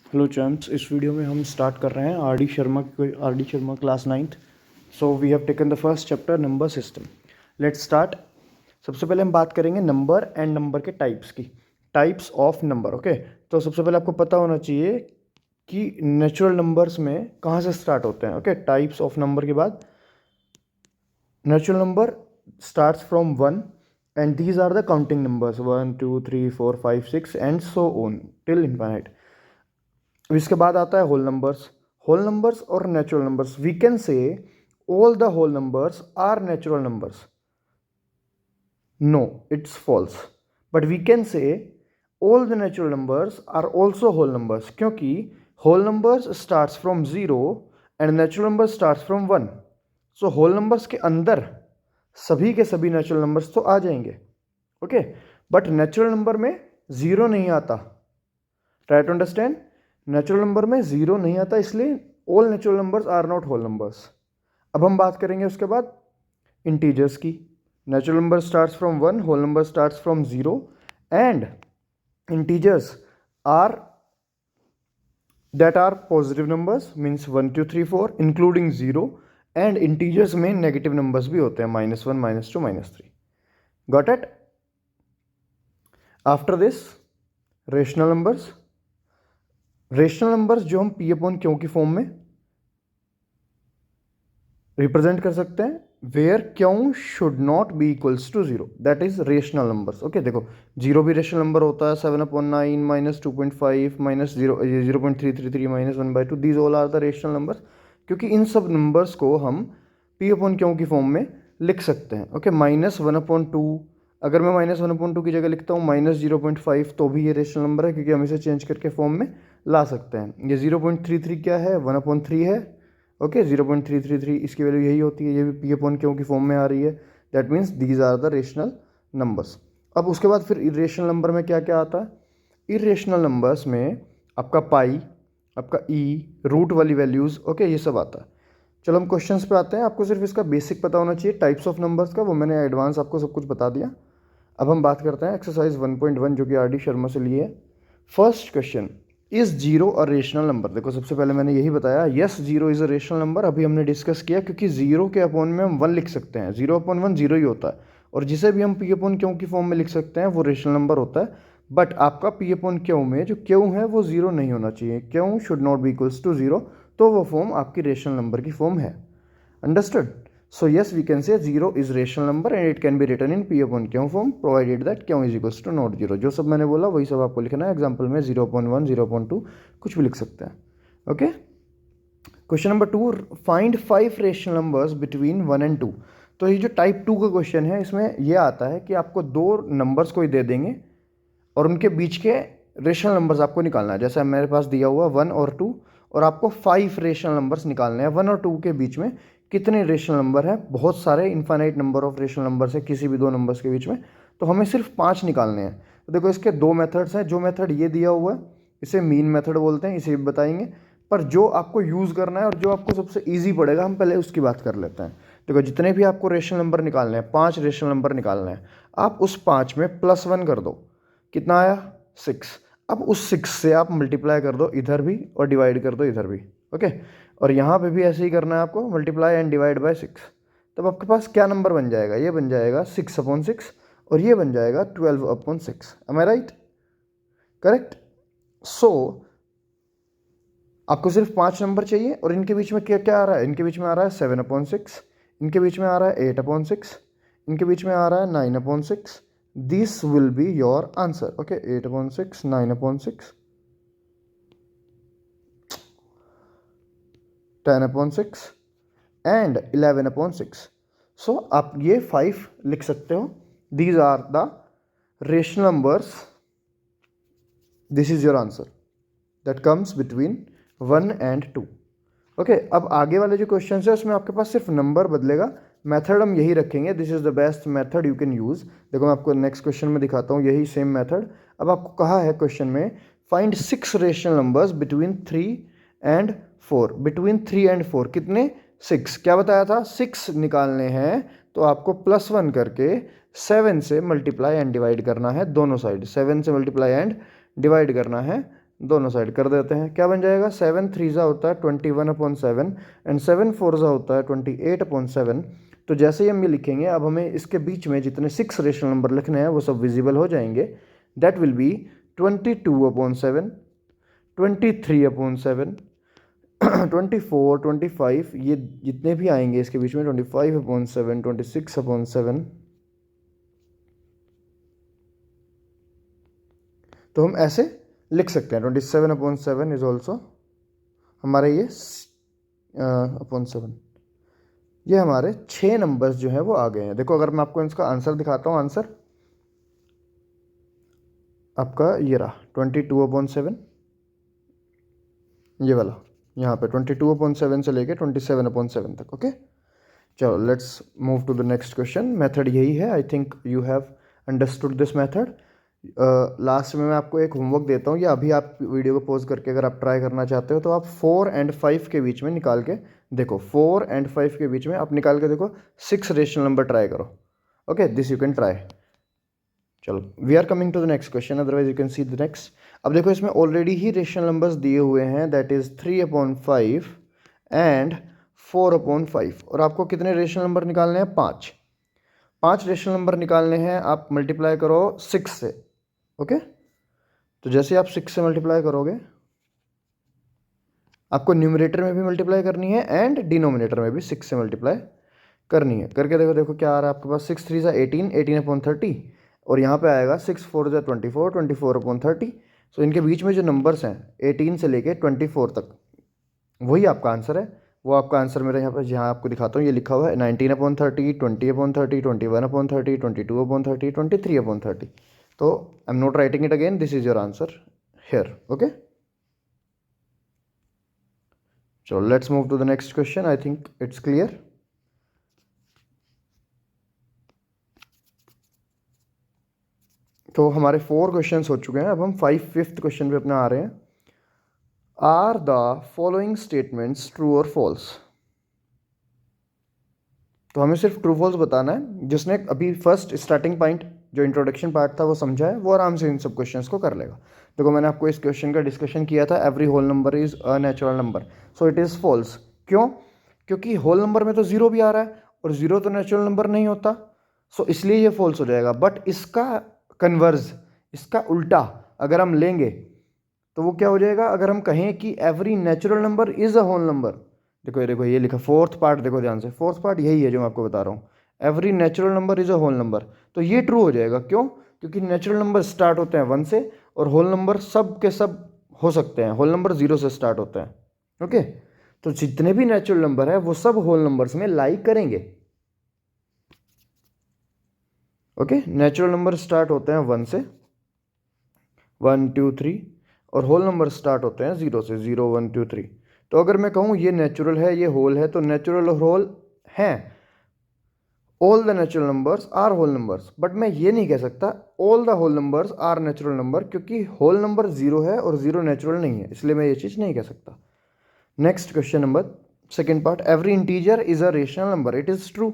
Hello champs, इस video में हम स्टार्ट कर रहे हैं R D Sharma class 9th। So we have taken the first chapter number system. Let's start. सबसे पहले हम बात करेंगे नंबर एंड नंबर के टाइप्स की, टाइप्स ऑफ नंबर। ओके, तो सबसे पहले आपको पता होना चाहिए कि नेचुरल नंबर्स में कहाँ से स्टार्ट होते हैं। ओके, टाइप्स ऑफ नंबर के बाद natural number starts from 1 and these are the counting numbers 1 2 3 4 5 6 and so on till infinite। इसके बाद आता है होल नंबर्स और natural numbers. We can say all the whole numbers are natural numbers. No, it's false. But we can say all the natural numbers are also whole numbers, क्योंकि whole numbers starts from 0 and natural numbers starts from 1। So whole numbers के अंदर सभी के सभी natural numbers तो आ जाएंगे। Okay, but natural number में जीरो नहीं आता। Try to understand, natural number में जीरो नहीं आता, इसलिए all natural numbers are not whole numbers. अब हम बात करेंगे उसके बाद इंटीजर्स की। Natural number starts from 1, whole number starts from 0 and integers are that are positive numbers means 1 2 3 4 including 0 and integers में नेगेटिव नंबर्स भी होते हैं -1 -2 -3। Got it? After this rational numbers. Rational numbers जो हम पी अपॉन क्यू की form में represent कर सकते हैं, where q should not be equals to 0, that is rational numbers. Okay, देखो 0 भी रेशनल नंबर होता है, 7/9 -2.5 -0.333 -1/2, these all are the rational numbers, क्योंकि इन सब नंबर्स को हम पी अपॉन क्यू की फॉर्म में लिख सकते हैं। ओके, -1/2, अगर मैं -1/2 की जगह लिखता हूँ -0.5 तो भी ये रेशनल नंबर है, क्योंकि हम इसे चेंज करके फॉर्म में ला सकते हैं। ये 0.33 क्या है, 1/3 है। ओके, 0.333 इसकी वैल्यू यही होती है, ये भी पी अपॉन क्यू की फॉर्म में आ रही है। That means these are the rational numbers. अब उसके बाद फिर इरेशनल नंबर में क्या क्या आता है? इरेशनल नंबर्स में आपका पाई, आपका ई, रूट वाली वैल्यूज़, ओके, ये सब आता है। चलो हम क्वेश्चंस पे आते हैं। आपको सिर्फ इसका बेसिक पता होना चाहिए टाइप्स ऑफ नंबर्स का, वो मैंने एडवांस आपको सब कुछ बता दिया। अब हम बात करते हैं एक्सरसाइज 1.1 जो कि आर डी शर्मा से लिए है। First question, is zero a rational number? देखो सबसे पहले मैंने यही बताया, yes zero is a rational number. अभी हमने डिस्कस किया, क्योंकि जीरो के अपॉन में हम 1 लिख सकते हैं, 0/1 जीरो ही होता है, और जिसे भी हम पी अपॉन क्यू की फॉर्म में लिख सकते हैं वो रेशनल नंबर होता है। बट आपका पी अपॉन क्यू में जो क्यू है वो जीरो नहीं होना चाहिए, q should not be equals to 0, तो वो फॉर्म आपकी रेशनल नंबर की फॉर्म है। Understood? So yes, we can say 0 is rational number and it can be written in P upon Q form provided that Q is equals to not 0। जो सब मैंने बोला वही सब आपको लिखना है। एग्जाम्पल में 0/1, 0/2 कुछ भी लिख सकते हैं। Okay, question number 2, find 5 rational numbers between 1 and 2। तो ये जो टाइप 2 का क्वेश्चन है, इसमें यह आता है कि आपको दो नंबर्स कोई दे देंगे और उनके बीच के रेशनल नंबर्स आपको निकालना है। जैसा मेरे पास दिया हुआ 1 और 2, और आपको 5 रेशनल नंबर्स निकालने हैं। 1 और 2 के बीच में कितने रेशनल नंबर हैं? बहुत सारे, infinite number of rational numbers है किसी भी दो नंबर्स के बीच में, तो हमें सिर्फ 5 निकालने हैं। तो देखो इसके दो मेथड्स हैं। जो मेथड ये दिया हुआ है इसे मीन मेथड बोलते हैं, इसे भी बताएंगे, पर जो आपको यूज़ करना है और जो आपको सबसे ईजी पड़ेगा हम पहले उसकी बात कर लेते हैं। देखो जितने भी आपको रेशनल नंबर निकालने हैं, 5 रेशनल नंबर निकालने हैं, आप उस 5 में +1 कर दो, कितना आया? 6। अब उस 6 से आप मल्टीप्लाई कर दो इधर भी और डिवाइड कर दो इधर भी। ओके, और यहाँ पे भी ऐसे ही करना है आपको, मल्टीप्लाई एंड डिवाइड बाय 6। तब आपके पास क्या नंबर बन जाएगा? ये बन जाएगा 6/6 और ये बन जाएगा 12/6। एम आई राइट? करेक्ट। सो आपको सिर्फ 5 नंबर चाहिए और इनके बीच में क्या क्या आ रहा है? इनके बीच में आ रहा है 7/6, इनके बीच में आ रहा है 8/6, इनके बीच में आ रहा है 9/6। This will be your answer. Okay, 8/6, 9/6, 10/6 and 11/6। So आप ये 5 लिख सकते हो। These are the rational numbers. This is your answer that comes between 1 and 2। Okay, अब आगे वाले जो क्वेश्चन है उसमें आपके पास सिर्फ नंबर बदलेगा, मेथड हम यही रखेंगे। This is the best method you can use. देखो मैं आपको नेक्स्ट क्वेश्चन में दिखाता हूँ यही सेम मेथड। अब आपको कहा है क्वेश्चन में, find 6 rational numbers between 3 and 4। Between 3 and 4 कितने? 6। क्या बताया था? 6 निकालने हैं तो आपको +1 करके 7 से मल्टीप्लाई एंड डिवाइड करना है दोनों साइड। 7 से मल्टीप्लाई एंड डिवाइड करना है दोनों साइड कर देते हैं, क्या बन जाएगा 7 3 होता है 21/7 एंड 7 4 होता है 28/7। तो जैसे ही हम ये लिखेंगे, अब हमें इसके बीच में जितने 6 रेशनल नंबर लिखने हैं वो सब विजिबल हो जाएंगे। दैट विल बी 22/7, 23/7, 24, 25, ये जितने भी आएंगे इसके बीच में 25/7, 26/7। तो हम ऐसे लिख सकते हैं 27/7 इज ऑल्सो हमारे ये अपॉन 7। ये हमारे 6 नंबर्स जो है वो आ गए हैं। देखो अगर मैं आपको इसका आंसर दिखाता हूँ, आंसर आपका ये रहा 22/7, ये वाला यहाँ पे 22/7 से लेके 27/7 तक। ओके, चलो let's move to the next question. Method यही है, I think you have understood this method. Last में मैं आपको एक होमवर्क देता हूँ, या अभी आप वीडियो को पॉज करके अगर आप ट्राई करना चाहते हो तो आप 4 and 5 के बीच में निकाल के देखो, 4 and 5 के बीच में आप निकाल के देखो 6 रेशनल नंबर ट्राई करो। Okay, this you can try. चलो we are coming to the next question, otherwise you can see the next. अब देखो इसमें ऑलरेडी ही रेशनल नंबर्स दिए हुए हैं, दैट इज 3/5 एंड 4/5, और आपको कितने रेशनल नंबर निकालने हैं 5 रेशनल नंबर निकालने हैं। आप मल्टीप्लाई करो 6 से। ओके, तो जैसे आप 6 से मल्टीप्लाई करोगे, आपको न्यूमरेटर में भी मल्टीप्लाई करनी है एंड डिनोमिनेटर में भी 6 से मल्टीप्लाई करनी है। करके देखो, देखो क्या आ रहा है आपके पास, 6 3 18, 18/30, और यहाँ पे आएगा 6 4 24, 24/30। सो इनके बीच में जो नंबर्स हैं 18 से लेके 24 तक, वही आपका आंसर है। वो आपका आंसर मेरे यहाँ पर जहाँ आपको दिखाता हूँ, ये लिखा हुआ है 19/30, 20/30, 21/30, 22/30, 23/30। तो I am not writing it again, this is your answer here. Okay, so let's move to the next question. I think it's clear. तो हमारे 4 क्वेश्चंस हो चुके हैं, अब हम 5th क्वेश्चन पे अपना आ रहे हैं। Are the following statements true और फॉल्स? तो हमें सिर्फ ट्रू फॉल्स बताना है। जिसने अभी फर्स्ट स्टार्टिंग पॉइंट जो इंट्रोडक्शन पार्ट था वो समझा है, वो आराम से इन सब क्वेश्चंस को कर लेगा। देखो मैंने आपको इस क्वेश्चन का डिस्कशन किया था, every whole number is a natural number, so it is false. क्यों? क्योंकि होल नंबर में तो जीरो भी आ रहा है और जीरो तो नेचुरल नंबर नहीं होता, सो इसलिए ये फॉल्स हो जाएगा। बट इसका कन्वर्स, इसका उल्टा अगर हम लेंगे तो वो क्या हो जाएगा, अगर हम कहें कि every natural number is a whole number, देखो ये देखो ये लिखा फोर्थ पार्ट, देखो ध्यान से, फोर्थ पार्ट यही है जो मैं आपको बता रहा हूँ, every natural number is a whole number. तो ये ट्रू हो जाएगा। क्यों? क्योंकि नेचुरल नंबर स्टार्ट होते हैं 1 से, और होल नंबर सब के सब हो सकते हैं, होल नंबर 0 से स्टार्ट होते हैं। ओके, तो जितने भी नेचुरल नंबर है वो सब होल नंबर्स में लाई करेंगे। ओके, नेचुरल नंबर स्टार्ट होते हैं 1 से, 1 2 3, और होल नंबर स्टार्ट होते हैं 0 से, 0 1 2 3। तो अगर मैं कहूँ ये नेचुरल है ये होल है, तो नेचुरल और होल हैं, all the natural numbers are whole numbers. But मैं ये नहीं कह सकता all the whole numbers are natural number, क्योंकि होल नंबर 0 है और 0 नेचुरल नहीं है, इसलिए मैं ये चीज़ नहीं कह सकता। Next question number second part, every integer is a rational number, it is true.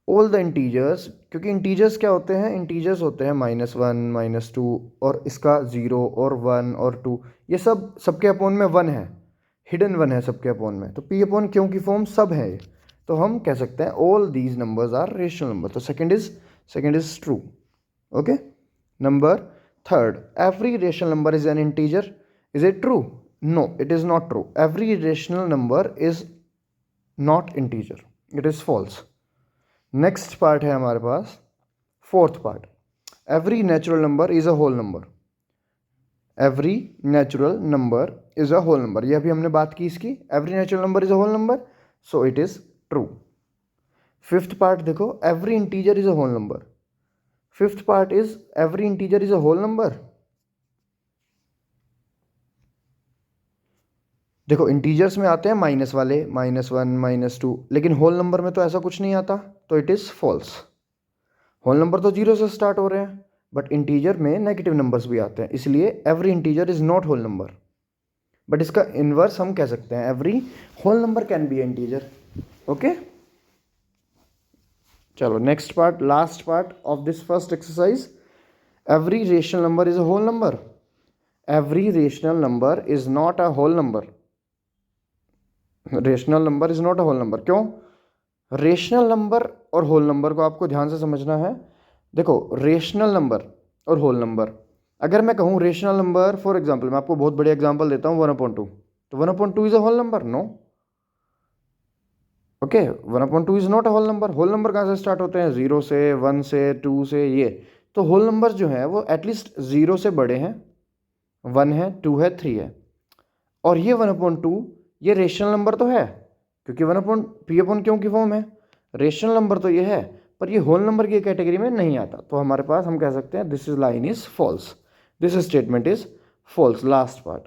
All the integers, क्योंकि इंटीजर्स क्या होते हैं, इंटीजर्स होते हैं -1 -2, और इसका 0 और 1 और 2, ये सब सबके अपोन में 1 है, हिडन 1 है सबके अपोन में। तो पी अपोन क्यों की फॉर्म सब है ये, तो हम कह सकते हैं all these numbers are rational number. तो second is true. Okay, number third, every rational number is an integer, is it true? No, it is not true. Every rational number is not integer, it is false. Next part है हमारे पास fourth part, every natural number is a whole number, every natural number is a whole number, ये अभी हमने बात की इसकी, every natural number is a whole number, so it is true. Fifth part देखो, every integer is a whole number, fifth part is every integer is a whole number. देखो integers में आते हैं माइनस वाले, -1 -2, लेकिन होल नंबर में तो ऐसा कुछ नहीं आता, तो it is false. Whole number तो 0 से स्टार्ट हो रहे हैं, बट इंटीजर में नेगेटिव नंबर्स भी आते हैं, इसलिए every integer is not whole number. But इसका इनवर्स हम कह सकते हैं, every whole number can be integer. Okay, चलो next part, last part of this first exercise, every rational number is a whole number. Every rational number is not a whole number. Rational number is not a whole number. क्यों? Rational number और whole number को आपको ध्यान से समझना है। देखो, rational number और होल नंबर, अगर मैं कहूँ रेशनल नंबर, फॉर एग्जांपल मैं आपको बहुत बढ़िया एग्जांपल देता हूँ 1/2, तो 1/2 is a whole number? No. Okay, 1/2 is not a whole number. Whole number कहाँ से स्टार्ट होते हैं? 0 से, 1 से, 2 से, ये। तो होल नंबर जो है वो एटलीस्ट 0 से बड़े हैं, 1 है, 2 है, 3 है। और ये 1/2 ये रेशनल नंबर तो है, क्योंकि 1/p/q की फॉर्म है। रेशनल नंबर तो ये है, पर ये होल नंबर की कैटेगरी में नहीं आता। तो हमारे पास हम कह सकते हैं this is line is false, this statement is false. Last part,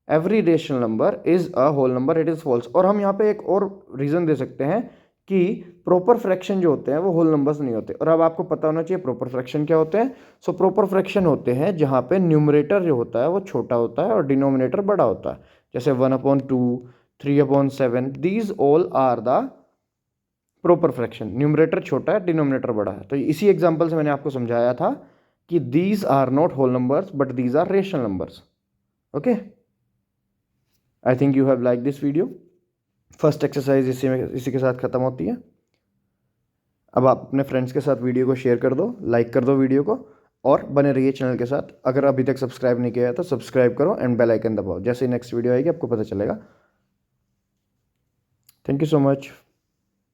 every rational number is a whole number, it is false. और हम यहाँ पे एक और रीजन दे सकते हैं कि प्रॉपर फ्रैक्शन जो होते हैं वो होल नंबर्स नहीं होते। और अब आपको पता होना चाहिए प्रॉपर फ्रैक्शन क्या होते हैं। सो प्रॉपर फ्रैक्शन होते हैं जहाँ पे न्यूमरेटर जो होता है वो छोटा होता है और डिनोमिनेटर बड़ा होता है। जैसे 1/2, 3/7, these all are the proper fraction. Numerator छोटा है, डिनोमिनेटर बड़ा है। तो इसी एग्जाम्पल से मैंने आपको समझाया था कि these are not whole numbers but these are rational numbers. Okay, I think you have like this video. First exercise इसी के साथ ख़त्म होती है। अब आप अपने फ्रेंड्स के साथ वीडियो को शेयर कर दो, लाइक कर दो वीडियो को, और बने रहिए चैनल के साथ। अगर अभी तक सब्सक्राइब नहीं किया है तो सब्सक्राइब करो एंड बेल आइकन दबाओ, जैसे ही नेक्स्ट वीडियो आएगी आपको पता चलेगा। Thank you so much.